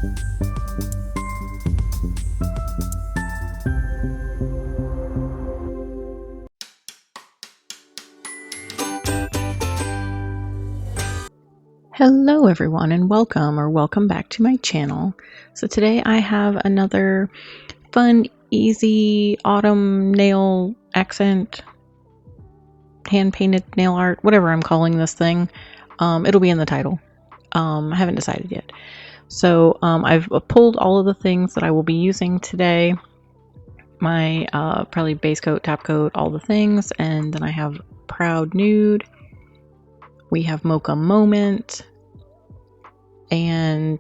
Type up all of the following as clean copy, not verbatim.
Hello everyone and welcome back to my channel. So today I have another fun, easy autumn nail accent, hand-painted nail art, whatever I'm calling this thing. It'll be in the title. I haven't decided yet. So I've pulled all of the things that I will be using today. My probably base coat, top coat, all the things, and then I have Proud Nude. We have Mocha Moment. And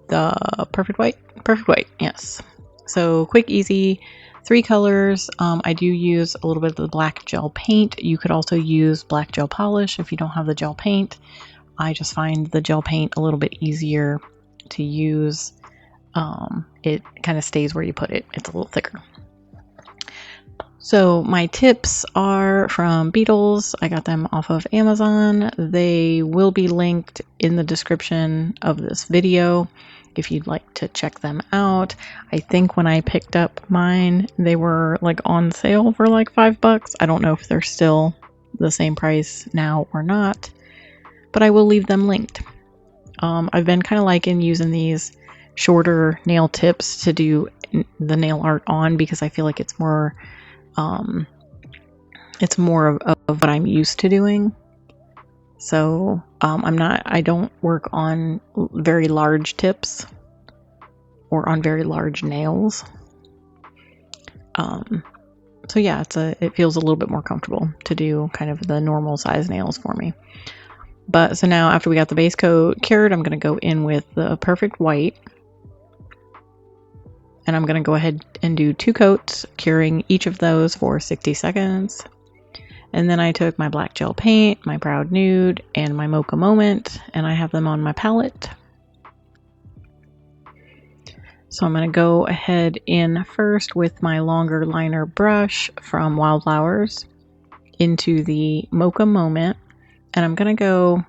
the perfect white, yes. So quick, easy, 3 colors. I do use a little bit of the black gel paint. You could also use black gel polish if you don't have the gel paint. I just find the gel paint a little bit easier to use. It kind of stays where you put it. It's a little thicker. So my tips are from Beetles. I got them off of Amazon. They will be linked in the description of this video if you'd like to check them out. I think when I picked up mine, they were like on sale for like $5. I don't know if they're still the same price now or not, but I will leave them linked. I've been kind of liking using these shorter nail tips to do the nail art on because I feel like it's more of what I'm used to doing. So I don't work on very large tips or on very large nails. So yeah, it feels a little bit more comfortable to do kind of the normal size nails for me. But so now after we got the base coat cured, I'm going to go in with the perfect white. And I'm going to go ahead and do 2 coats, curing each of those for 60 seconds. And then I took my black gel paint, my Proud Nude, and my Mocha Moment, and I have them on my palette. So I'm going to go ahead in first with my longer liner brush from Wildflowers into the Mocha Moment. And I'm going to go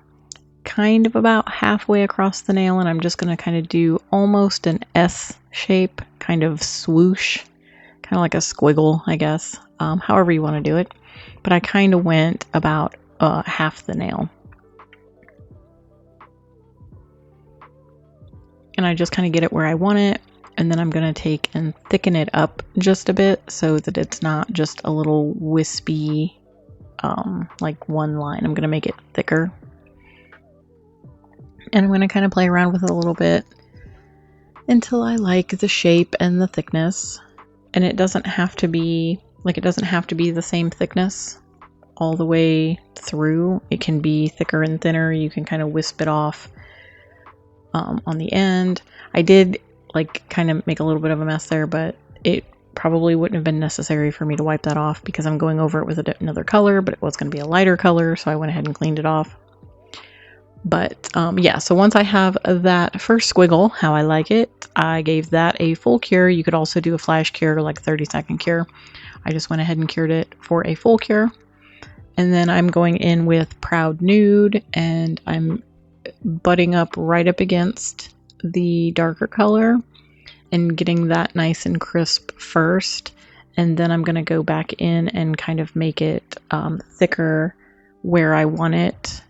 kind of about halfway across the nail, and I'm just going to kind of do almost an S shape, kind of swoosh, kind of like a squiggle, I guess, however you want to do it. But I kind of went about half the nail. And I just kind of get it where I want it, and then I'm going to take and thicken it up just a bit so that it's not just a little wispy, like one line. I'm going to make it thicker. And I'm going to kind of play around with it a little bit until I like the shape and the thickness. And it doesn't have to be the same thickness all the way through. It can be thicker and thinner. You can kind of wisp it off on the end. I did kind of make a little bit of a mess there, but it probably wouldn't have been necessary for me to wipe that off because I'm going over it with another color, but it was going to be a lighter color, so I went ahead and cleaned it off. But yeah, so once I have that first squiggle, how I like it, I gave that a full cure. You could also do a flash cure, like 30-second cure. I just went ahead and cured it for a full cure. And then I'm going in with Proud Nude, and I'm butting up right up against the darker color and getting that nice and crisp first. And then I'm going to go back in and kind of make it thicker where I want it.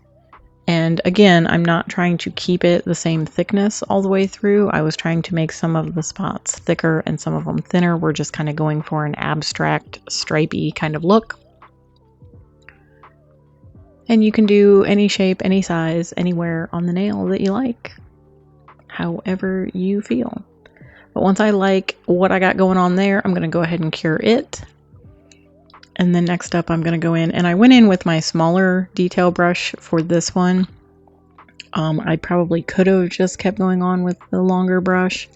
And again, I'm not trying to keep it the same thickness all the way through. I was trying to make some of the spots thicker and some of them thinner. We're just kind of going for an abstract, stripey kind of look. And you can do any shape, any size, anywhere on the nail that you like, however you feel. But once I like what I got going on there, I'm going to go ahead and cure it. And then next up, I'm going to go in, and I went in with my smaller detail brush for this one. I probably could have just kept going on with the longer brush,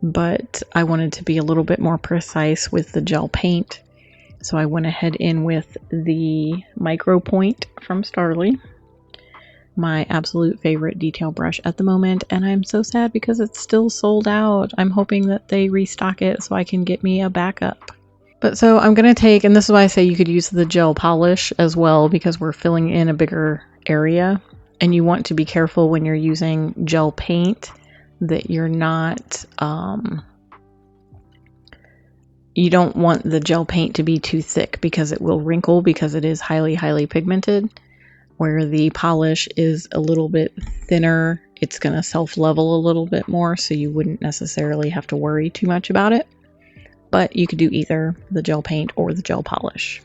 but I wanted to be a little bit more precise with the gel paint. So I went ahead in with the Micro Point from Starly, my absolute favorite detail brush at the moment, and I'm so sad because it's still sold out. I'm hoping that they restock it so I can get me a backup. But so I'm going to take, and this is why I say you could use the gel polish as well, because we're filling in a bigger area, and you want to be careful when you're using gel paint that you're not, you don't want the gel paint to be too thick because it will wrinkle because it is highly, highly pigmented. Where the polish is a little bit thinner, it's going to self-level a little bit more, so you wouldn't necessarily have to worry too much about it. But you could do either the gel paint or the gel polish.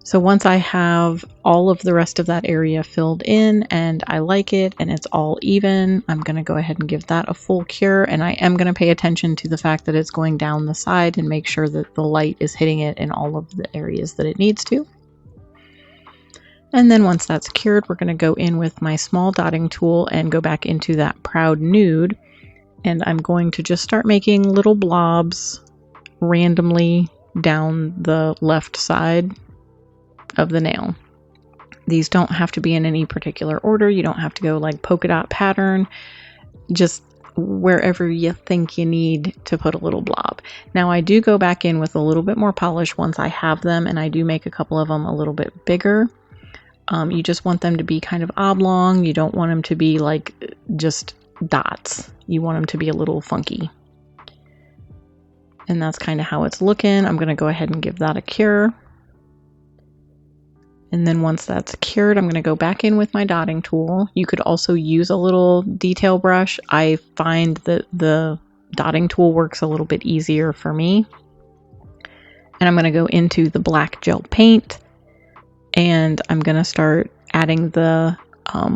So once I have all of the rest of that area filled in and I like it and it's all even, I'm going to go ahead and give that a full cure. And I am going to pay attention to the fact that it's going down the side and make sure that the light is hitting it in all of the areas that it needs to. And then once that's cured, we're going to go in with my small dotting tool and go back into that Proud Nude. And I'm going to just start making little blobs randomly down the left side of the nail. These don't have to be in any particular order. You don't have to go like polka dot pattern, just wherever you think you need to put a little blob. Now I do go back in with a little bit more polish once I have them, and I do make a couple of them a little bit bigger. You just want them to be kind of oblong. You don't want them to be like just dots. You want them to be a little funky. And that's kind of how it's looking. I'm going to go ahead and give that a cure. And then once that's cured, I'm going to go back in with my dotting tool. You could also use a little detail brush. I find that the dotting tool works a little bit easier for me. And I'm going to go into the black gel paint. And I'm going to start adding the,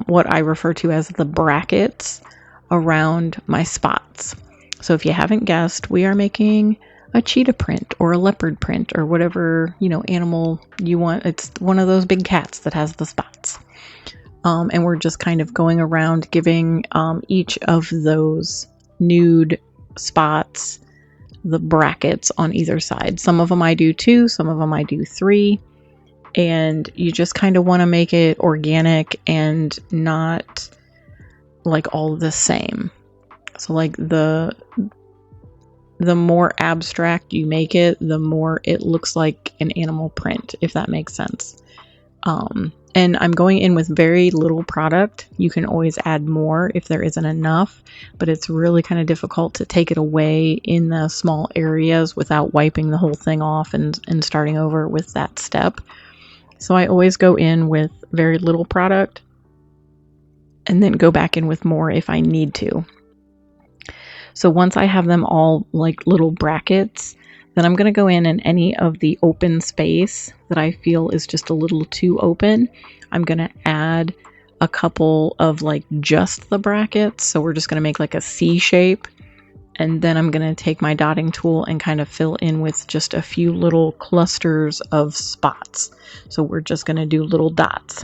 what I refer to as the brackets around my spots. So if you haven't guessed, we are making a cheetah print or a leopard print or whatever, animal you want. It's one of those big cats that has the spots. And we're just kind of going around giving each of those nude spots the brackets on either side. Some of them I do 2, some of them I do 3. And you just kind of want to make it organic and not like all the same. So like the more abstract you make it, the more it looks like an animal print, if that makes sense. And I'm going in with very little product. You can always add more if there isn't enough, but it's really kind of difficult to take it away in the small areas without wiping the whole thing off and starting over with that step. So I always go in with very little product and then go back in with more if I need to. So once I have them all like little brackets, then I'm going to go in and any of the open space that I feel is just a little too open, I'm going to add a couple of like just the brackets. So we're just going to make like a C shape. And then I'm going to take my dotting tool and kind of fill in with just a few little clusters of spots. So we're just going to do little dots.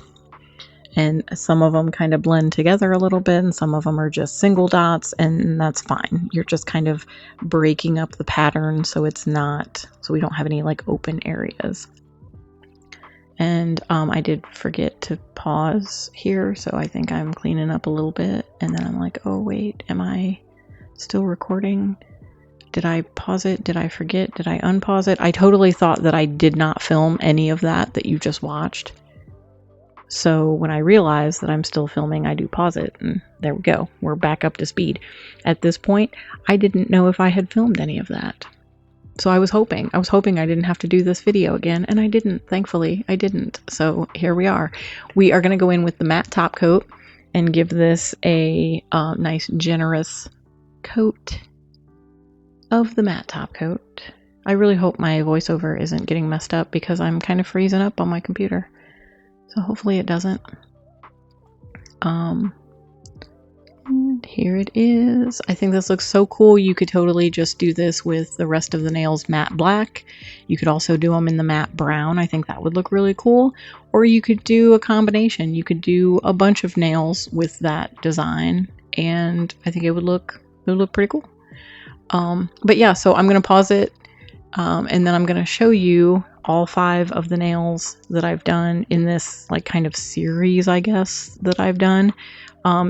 And some of them kind of blend together a little bit, and some of them are just single dots, and that's fine. You're just kind of breaking up the pattern so it's not, so we don't have any like open areas. And I did forget to pause here, so I think I'm cleaning up a little bit. And then I'm like, oh wait, am I still recording? Did I pause it? Did I forget? Did I unpause it? I totally thought that I did not film any of that you just watched. So when I realize that I'm still filming, I do pause it, and there we go. We're back up to speed. At this point, I didn't know if I had filmed any of that. So I was hoping I didn't have to do this video again, and I didn't. Thankfully, I didn't. So here we are. We are going to go in with the matte top coat and give this a nice generous coat of the matte top coat. I really hope my voiceover isn't getting messed up because I'm kind of freezing up on my computer. So hopefully it doesn't. And here it is. I think this looks so cool. You could totally just do this with the rest of the nails matte black. You could also do them in the matte brown. I think that would look really cool. Or you could do a combination. You could do a bunch of nails with that design, and I think it would look pretty cool. But yeah, so I'm going to pause it, and then I'm going to show you all 5 of the nails that I've done in this like kind of series, I guess, that I've done.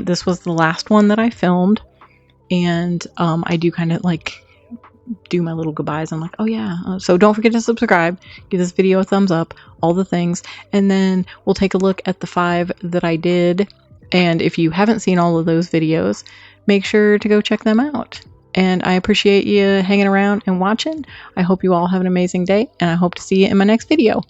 This was the last one that I filmed, and I do kind of like do my little goodbyes. I'm like, oh yeah, so don't forget to subscribe, give this video a thumbs up, all the things, and then we'll take a look at the 5 that I did And if you haven't seen all of those videos, make sure to go check them out. And I appreciate you hanging around and watching. I hope you all have an amazing day, and I hope to see you in my next video.